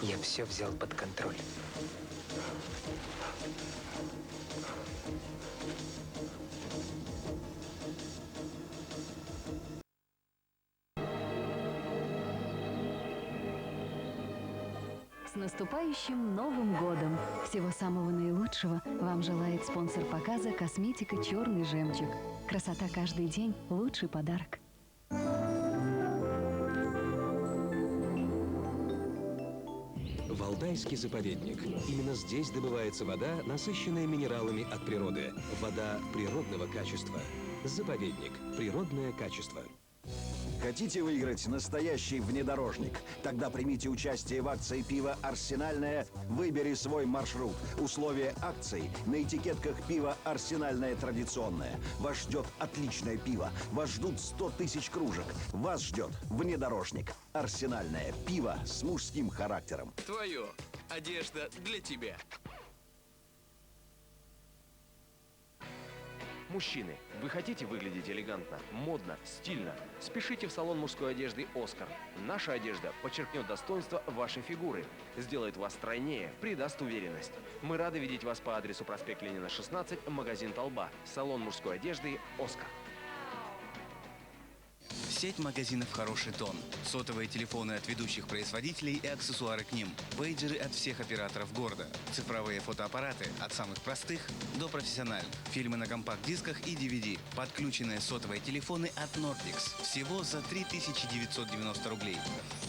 Я все взял под контроль. С наступающим Новым годом! Всего самого наилучшего вам желает спонсор показа косметика «Черный жемчуг». Красота каждый день – лучший подарок. Валдайский заповедник. Именно здесь добывается вода, насыщенная минералами от природы. Вода природного качества. Заповедник. Природное качество. Хотите выиграть настоящий внедорожник? Тогда примите участие в акции пива «Арсенальное». Выбери свой маршрут. Условия акций на этикетках пива «Арсенальное традиционное». Вас ждет отличное пиво. Вас ждут 100 тысяч кружек. Вас ждет внедорожник. «Арсенальное» пиво с мужским характером. Твое. Одежда для тебя. Мужчины, вы хотите выглядеть элегантно, модно, стильно? Спешите в салон мужской одежды «Оскар». Наша одежда подчеркнет достоинство вашей фигуры, сделает вас стройнее, придаст уверенность. Мы рады видеть вас по адресу проспект Ленина, 16, магазин «Толба», салон мужской одежды «Оскар». Сеть магазинов «Хороший тон». Сотовые телефоны от ведущих производителей и аксессуары к ним. Пейджеры от всех операторов города. Цифровые фотоаппараты от самых простых до профессиональных. Фильмы на компакт-дисках и DVD. Подключенные сотовые телефоны от Nordics. Всего за 3990 рублей.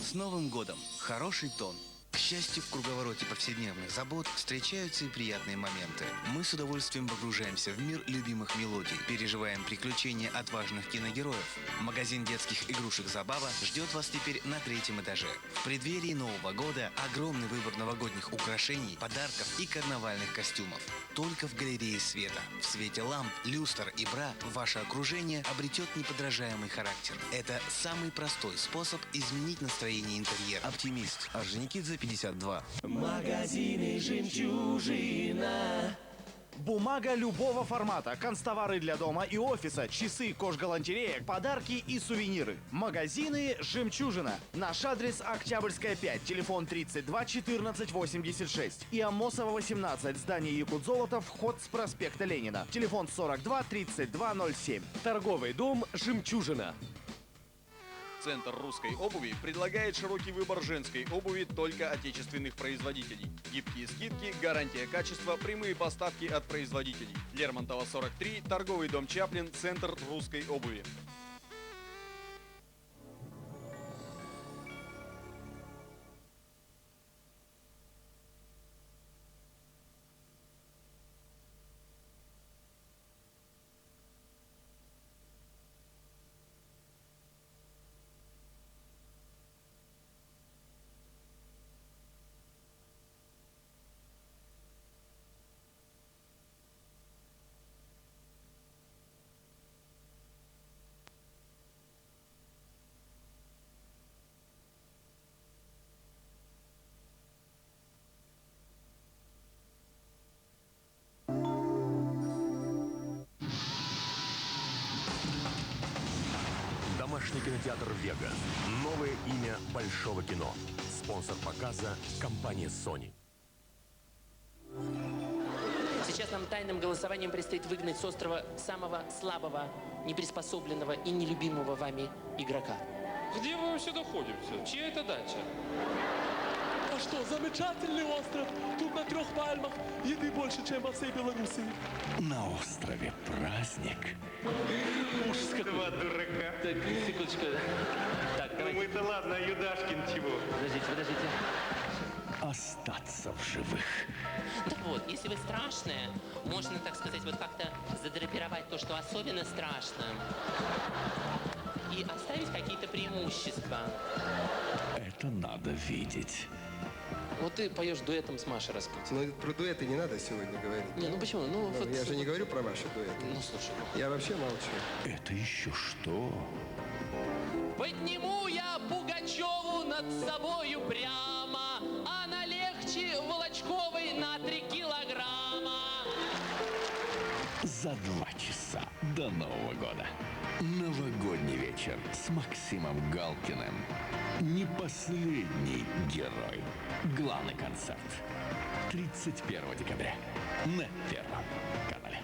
С Новым годом! «Хороший тон». К счастью, в круговороте повседневных забот встречаются и приятные моменты. Мы с удовольствием погружаемся в мир любимых мелодий, переживаем приключения отважных киногероев. Магазин детских игрушек «Забава» ждет вас теперь на 3-м этаже. В преддверии Нового года огромный выбор новогодних украшений, подарков и карнавальных костюмов. Только в галерее света. В свете ламп, люстр и бра ваше окружение обретет неподражаемый характер. Это самый простой способ изменить настроение интерьера. «Оптимист». Орджоникидзе, 52. Магазины «Жемчужина». Бумага любого формата, канцтовары для дома и офиса, часы, кожгалантерея, подарки и сувениры. Магазины «Жемчужина». Наш адрес: Октябрьская, 5, телефон 32 14 86. И Амосова, 18, здание Якутзолото, вход с проспекта Ленина. Телефон 42 32 07. Торговый дом «Жемчужина». Центр русской обуви предлагает широкий выбор женской обуви только отечественных производителей. Гибкие скидки, гарантия качества, прямые поставки от производителей. Лермонтова, 43, торговый дом «Чаплин», центр русской обуви. Домашний кинотеатр «Вега». Новое имя большого кино. Спонсор показа – компания Sony. Сейчас нам тайным голосованием предстоит выгнать с острова самого слабого, неприспособленного и нелюбимого вами игрока. Где вы вообще находимся? Чья это дача? А что, замечательный остров. Тут на 3 пальмах еды больше, чем во всей Беларуси. На острове праздник. Ужас какой. Два дурака. Так, секундочку. Так, давайте. Мы-то ладно, а Юдашкин чего? Подождите. Остаться в живых. Так вот, если вы страшные, можно, так сказать, вот как-то задрапировать то, что особенно страшно. И оставить какие-то преимущества. Это надо видеть. Вот ты поешь дуэтом с Машей Распутиной. Ну, про дуэты не надо сегодня говорить. Не, ну почему? Ну, вот... Я же не говорю про ваши дуэты. Ну, слушай. Я вообще молчу. Это еще что? Подниму я Пугачеву над собою прямо, она легче Волочковой на 3 килограмма. За 2 часа. до Нового года. Новогодний вечер с Максимом Галкиным. Не последний герой. Главный концерт. 31 декабря на Первом канале.